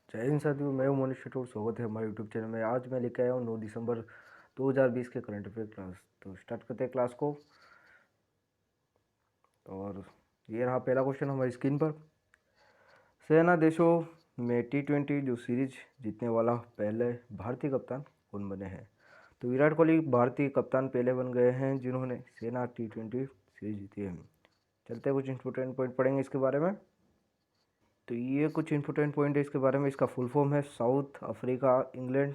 जय हिंद साथियों, मैं हूं मोनिश राठौर। स्वागत है हमारे यूट्यूब चैनल में। आज मैं लेके आया हूं 9 दिसंबर 2020 के करंट अफेयर क्लास। तो स्टार्ट करते हैं क्लास को। और ये रहा पहला क्वेश्चन हमारी स्क्रीन पर। सेना देशों में T20 जो सीरीज जीतने वाला पहले भारतीय कप्तान कौन बने हैं? तो विराट कोहली भारतीय कप्तान पहले बन गए हैं जिन्होंने सेना T20 सीरीज जीती है। चलते हैं, कुछ इंपॉर्टेंट पॉइंट पढ़ेंगे इसके बारे में। तो ये कुछ इंपॉर्टेंट पॉइंट है इसके बारे में। इसका फुल फॉर्म है साउथ अफ्रीका, इंग्लैंड,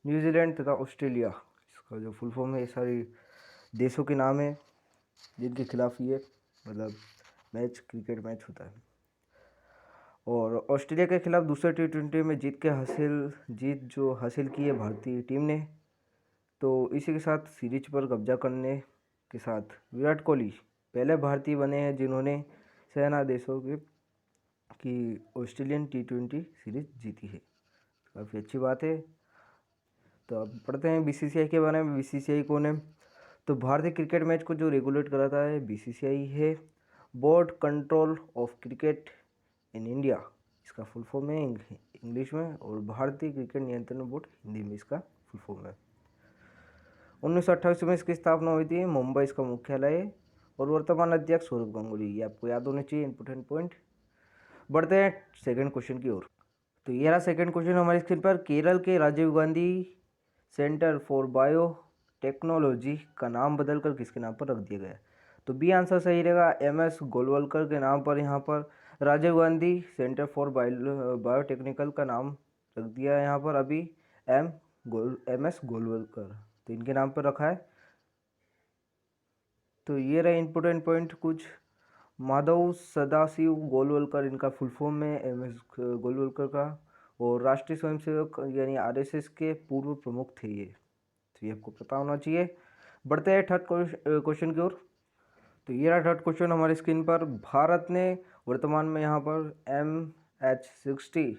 न्यूजीलैंड तथा ऑस्ट्रेलिया। इसका जो फुल फॉर्म है, ये सारी देशों के नाम है जिनके खिलाफ ये मैच, क्रिकेट मैच होता है। और ऑस्ट्रेलिया के खिलाफ दूसरे T20 में जीत जो हासिल की है भारतीय टीम ने। तो इसी के साथ सीरीज पर कब्जा करने के साथ विराट कोहली पहले भारतीय बने हैं जिन्होंने सेना देशों की ऑस्ट्रेलियन T20 सीरीज जीती है। काफ़ी अच्छी बात है। तो अब पढ़ते हैं बीसीसीआई के बारे में। बीसीसीआई कौन है? तो भारतीय क्रिकेट मैच को जो रेगुलेट कराता है बीसीसीआई है board control of cricket in India. इसका फुल फॉर्म है इंग्लिश में, और भारतीय क्रिकेट नियंत्रण बोर्ड हिंदी में इसका फुल फॉर्म है। 1928 में इसकी स्थापना हुई थी। मुंबई इसका मुख्यालय है। और वर्तमान अध्यक्ष सौरभ गांगुली। ये आपको याद होने चाहिए इंपॉर्टेंट पॉइंट। बढ़ते हैं सेकंड क्वेश्चन की ओर। तो ये रहा सेकंड क्वेश्चन हमारी स्क्रीन पर। केरल के Rajiv Gandhi centre for biotechnology का नाम बदलकर किसके नाम पर रख दिया गया? तो बी आंसर सही रहेगा। MS गोलवलकर के नाम पर यहाँ पर Rajiv Gandhi centre for biotechnical का नाम रख दिया है यहाँ पर अभी MS गोलवलकर। तो इनके नाम पर रखा है। तो ये रहे इंपॉर्टेंट पॉइंट कुछ। माधव सदाशिव गोलवलकर इनका फुल फॉर्म है MS गोलवलकर का। और राष्ट्रीय स्वयंसेवक यानी RSS के पूर्व प्रमुख थे ये। तो ये आपको पता होना चाहिए। बढ़ते हैं थर्ड क्वेश्चन की ओर। तो ये रहा थर्ड क्वेश्चन हमारी स्क्रीन पर। भारत ने वर्तमान में यहाँ पर MH-60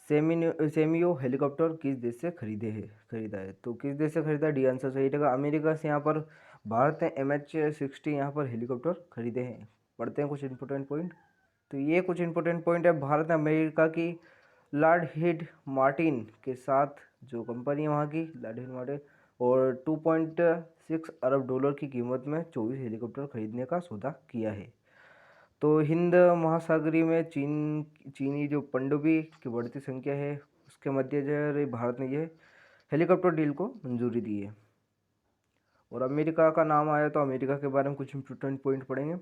सेमियो हेलीकॉप्टर किस देश से खरीदा है? तो किस देश से खरीदा? डी आंसर सही रहेगा। अमेरिका से यहाँ पर भारत ने MH-60 यहाँ पर हेलीकॉप्टर खरीदे हैं। पढ़ते हैं कुछ इंपॉर्टेंट पॉइंट। तो ये कुछ इंपॉर्टेंट पॉइंट है। भारत ने अमेरिका की लॉकहीड मार्टिन के साथ जो कंपनी है वहाँ की लॉकहीड मार्टिन, और 2.6 अरब डॉलर की कीमत में 24 हेलीकॉप्टर खरीदने का सौदा किया है। तो हिंद महासागरीय में चीनी जो पनडुब्बी की बढ़ती संख्या है उसके मद्देनजर भारत ने यह हेलीकॉप्टर डील को मंजूरी दी है। और अमेरिका का नाम आया तो अमेरिका के बारे में कुछ इंपॉर्टेंट पॉइंट पढ़ेंगे।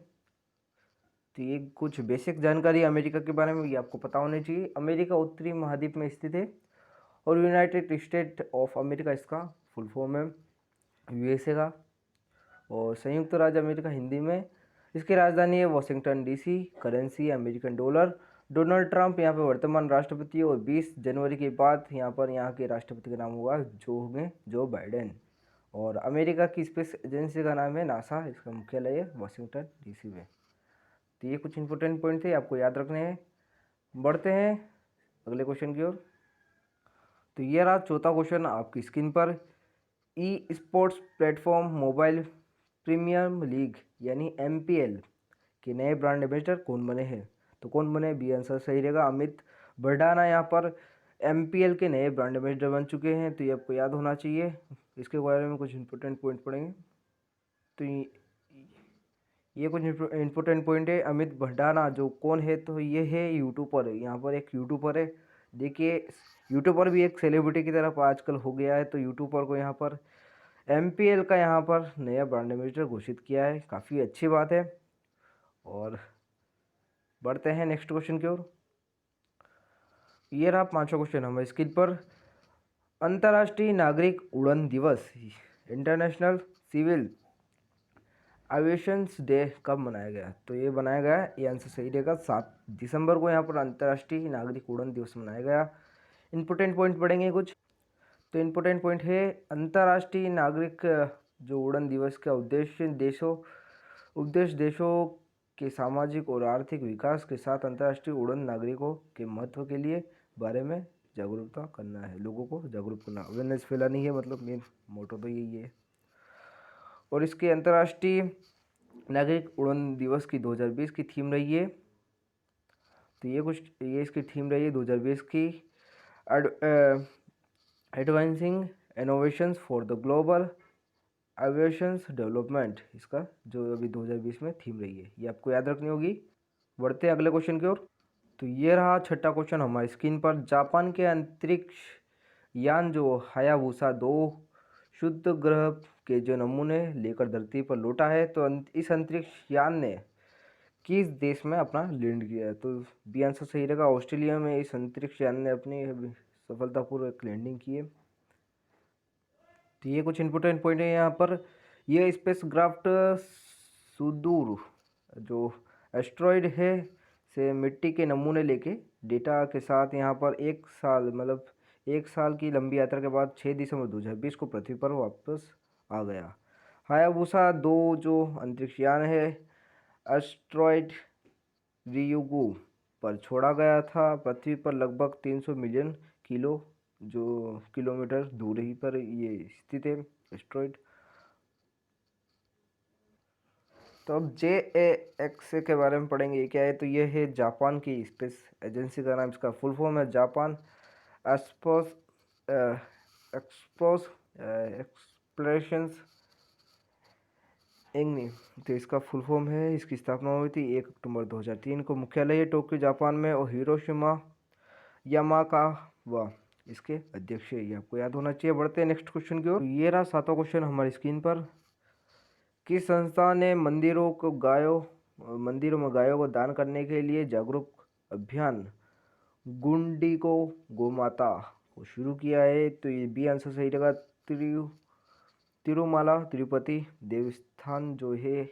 तो ये कुछ बेसिक जानकारी अमेरिका के बारे में ये आपको पता होनी चाहिए। अमेरिका उत्तरी महाद्वीप में स्थित है। और यूनाइटेड स्टेट ऑफ अमेरिका इसका फुल फॉर्म है USA का। और संयुक्त राज्य अमेरिका हिंदी में। इसकी राजधानी है वॉशिंगटन DC। करेंसी है अमेरिकन डॉलर। डोनाल्ड ट्रंप यहाँ पे वर्तमान राष्ट्रपति है। और 20 जनवरी के बाद यहाँ के राष्ट्रपति का नाम होगा जो बाइडेन। और अमेरिका की स्पेस एजेंसी का नाम है नासा। इसका मुख्यालय है वॉशिंगटन DC में। तो ये कुछ इंपॉर्टेंट पॉइंट थे, आपको याद रखने हैं। बढ़ते हैं अगले क्वेश्चन की ओर। तो ये रहा चौथा क्वेश्चन आपकी स्क्रीन पर। Sports platform mobile premium league यानी MPL के नए ब्रांड एम्बेसडर कौन बने हैं? तो कौन बने? बी आंसर सही रहेगा। अमित भड़ाना यहाँ पर MPL के नए ब्रांड एम्बेसडर बन चुके हैं। तो ये आपको याद होना चाहिए। इसके बारे में कुछ इंपॉर्टेंट पॉइंट पढ़ेंगे। तो ये कुछ इंपॉर्टेंट पॉइंट है। अमित भंडाना जो कौन है? तो ये है यूट्यूबर है। यहाँ पर एक यूट्यूबर है। देखिए, यूट्यूबर भी एक सेलिब्रिटी की तरफ आजकल हो गया है। तो यूट्यूबर को यहाँ पर MPL का यहाँ पर नया ब्रांड एम्बेसडर घोषित किया है। काफ़ी अच्छी बात है। और बढ़ते हैं नेक्स्ट क्वेश्चन की ओर। ये रहा पांचवा क्वेश्चन हमारे स्क्रीन पर। अंतर्राष्ट्रीय नागरिक उड़ान दिवस इंटरनेशनल सिविल एविएशन डे कब मनाया गया? तो ये बनाया गया, ये आंसर सही रहेगा, 7 दिसंबर को यहाँ पर अंतर्राष्ट्रीय नागरिक उड़ान दिवस मनाया गया। इंपॉर्टेंट पॉइंट पढ़ेंगे कुछ। तो इंपॉर्टेंट पॉइंट है अंतर्राष्ट्रीय नागरिक जो उड़ान दिवस का उद्देश्य देशों के सामाजिक और आर्थिक विकास के साथ अंतर्राष्ट्रीय उड़ान नागरिकों के महत्व के लिए बारे में जागरूकता करना है। लोगों को जागरूक करना, अवेयरनेस फैलानी है। मेन मोटो तो यही है। और इसके अंतर्राष्ट्रीय नागरिक उड़ान दिवस की 2020 की थीम रही है तो ये इसकी थीम रही है 2020 की, advancing innovations for the global aviations development, इसका जो अभी 2020 में थीम रही है, ये आपको याद रखनी होगी। बढ़ते हैं अगले क्वेश्चन की ओर। तो ये रहा छठा क्वेश्चन हमारी स्क्रीन पर। जापान के अंतरिक्ष यान जो हायाबुसा 2 शुद्ध ग्रह के जो नमूने लेकर धरती पर लौटा है, तो इस अंतरिक्ष यान ने किस देश में अपना लैंड किया है? तो बी आंसर सही रहेगा, ऑस्ट्रेलिया में इस अंतरिक्ष यान ने अपनी सफलतापूर्वक लैंडिंग की है। तो ये कुछ इंपॉर्टेंट पॉइंट है यहाँ पर। ये स्पेसक्राफ्ट सुदूर जो एस्ट्रॉयड है से मिट्टी के नमूने लेके डेटा के साथ यहाँ पर 1 साल मतलब 1 साल की लंबी यात्रा के बाद 6 दिसंबर 2020 को पृथ्वी पर वापस आ गया। हायाबुसा 2 जो अंतरिक्ष यान है एस्ट्रॉयड रियुगु पर छोड़ा गया था। पृथ्वी पर लगभग 300 मिलियन किलोमीटर दूरी पर ये स्थित है एस्ट्रॉयड। तो अब JAXA के बारे में पढ़ेंगे, ये क्या है? तो ये है जापान की स्पेस एजेंसी का नाम, इसका फुल फॉर्म है जापान एक्सपोस एक्सपोस एक्सप्लोरेशंस इंग। तो इसका फुल फॉर्म है, इसकी स्थापना हुई थी 1 अक्टूबर 2003 को। मुख्यालय है टोक्यो जापान में और हिरोशिमा यामाकावा इसके अध्यक्ष है, ये आपको याद होना चाहिए। बढ़ते हैं नेक्स्ट क्वेश्चन की ओर। ये रहा सातवां क्वेश्चन हमारी स्क्रीन पर। किस संस्था ने मंदिरों में गायों को दान करने के लिए जागरूक अभियान गुंडी गोमाता को शुरू किया है? तो ये बी आंसर सही रहेगा, तिरुमाला तिरुपति देवस्थान जो है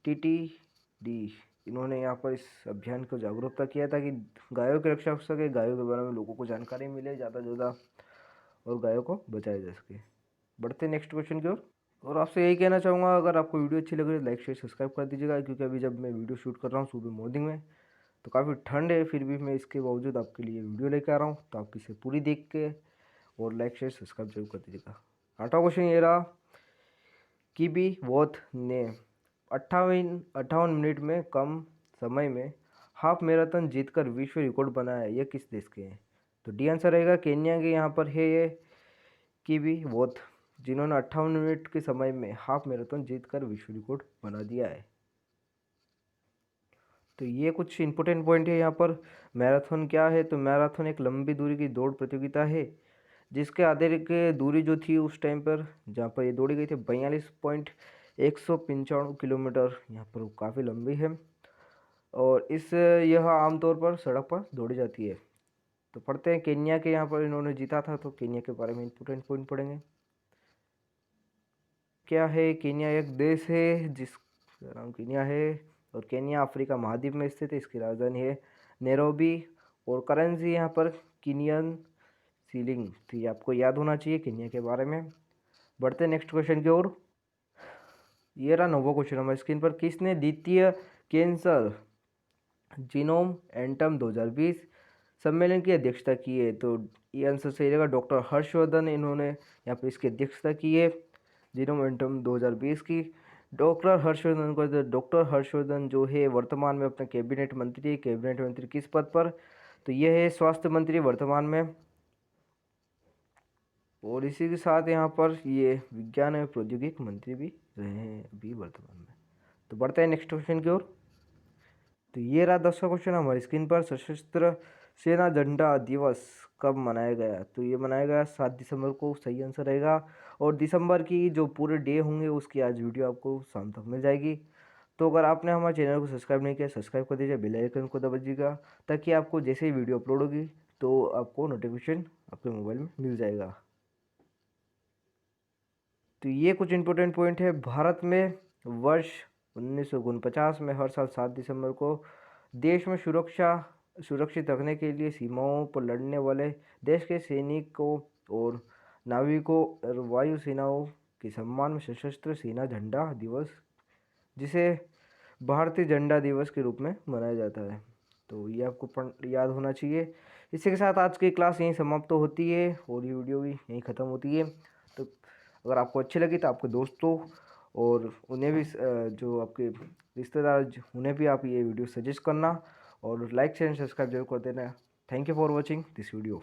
TTD, इन्होंने यहाँ पर इस अभियान को जागरूकता किया था कि गायों की रक्षा हो सके, गायों के बारे में लोगों को जानकारी मिले ज़्यादा से ज़्यादा और गायों को बचाया जा सके। बढ़ते नेक्स्ट क्वेश्चन की ओर। और आपसे यही कहना चाहूँगा, अगर आपको वीडियो अच्छी लग रही है लाइक शेयर सब्सक्राइब कर दीजिएगा, क्योंकि अभी जब मैं वीडियो शूट कर रहा हूँ सुबह मॉर्निंग में तो काफ़ी ठंड है, फिर भी मैं इसके बावजूद आपके लिए वीडियो लेकर आ रहा हूँ, तो आप इसे पूरी देख के और लाइक शेयर सब्सक्राइब जरूर कर दीजिएगा। 8वां क्वेश्चन ये रहा। किबी वोथ ने 58 मिनट में कम समय में हाफ मैराथन जीतकर विश्व रिकॉर्ड बनाया, यह किस देश के हैं? तो डी आंसर रहेगा केन्या के यहाँ पर है ये किबी वोथ, जिन्होंने 58 मिनट के समय में हाफ मैराथन जीतकर विश्व रिकॉर्ड बना दिया है। तो ये कुछ इंपॉर्टेंट पॉइंट है यहाँ पर। मैराथन क्या है? तो मैराथन एक लंबी दूरी की दौड़ प्रतियोगिता है जिसके आधे के दूरी जो थी उस टाइम पर जहाँ पर ये दौड़ी गई थी 42.195 किलोमीटर, यहाँ पर काफ़ी लंबी है और यह आमतौर पर सड़क पर दौड़ी जाती है। तो पढ़ते हैं केन्या के यहाँ पर इन्होंने जीता था, तो केन्या के बारे में इंपॉर्टेंट पॉइंट पढ़ेंगे। क्या है? केन्या एक देश है जिसका नाम केन्या है और केन्या अफ्रीका महाद्वीप में स्थित है। इसकी राजधानी है नैरोबी और करेंसी यहाँ पर केनियन सीलिंग, तो ये आपको याद होना चाहिए केन्या के बारे में। बढ़ते नेक्स्ट क्वेश्चन की ओर। ये रहा 9वां क्वेश्चन हमारी स्क्रीन पर। किसने द्वितीय कैंसर जीनोम एंटम 2020 सम्मेलन की अध्यक्षता की है? तो ये आंसर सही रहेगा, डॉक्टर हर्षवर्धन, इन्होंने यहाँ पर इसकी अध्यक्षता की है जीनोम एंटम 2020 की। डॉक्टर हर्षवर्धन जो है वर्तमान में अपने कैबिनेट मंत्री किस पद पर? तो यह है स्वास्थ्य मंत्री वर्तमान में, और इसी के साथ यहाँ पर ये विज्ञान एवं प्रौद्योगिकी मंत्री भी रहे हैं अभी वर्तमान में। तो बढ़ते हैं नेक्स्ट क्वेश्चन की ओर। तो ये रहा 10वां क्वेश्चन हमारी स्क्रीन पर। सशस्त्र सेना झंडा दिवस कब मनाया गया? तो ये मनाया गया 7 दिसंबर को, सही आंसर रहेगा। और दिसंबर की जो पूरे डे होंगे उसकी आज वीडियो आपको शाम तक मिल जाएगी। तो अगर आपने हमारे चैनल को सब्सक्राइब नहीं किया सब्सक्राइब कर दीजिए, बेल आइकन को दबा दीजिएगा ताकि आपको जैसे ही वीडियो अपलोड होगी तो आपको नोटिफिकेशन आपके मोबाइल में मिल जाएगा। तो ये कुछ इंपॉर्टेंट पॉइंट है। भारत में वर्ष 1949 में हर साल 7 दिसंबर को देश में सुरक्षित रखने के लिए सीमाओं पर लड़ने वाले देश के सैनिकों और नाविकों और वायु सेनाओं के सम्मान में सशस्त्र सेना झंडा दिवस, जिसे भारतीय झंडा दिवस के रूप में मनाया जाता है। तो ये आपको याद होना चाहिए। इसी के साथ आज की क्लास यहीं समाप्त होती है और ये वीडियो भी यहीं ख़त्म होती है। तो अगर आपको अच्छी लगी तो आपके दोस्तों और उन्हें भी जो आपके रिश्तेदार उन्हें भी आप ये वीडियो सजेस्ट करना और लाइक शेयर एंड सब्सक्राइब जरूर कर देना। Thank you for watching this video.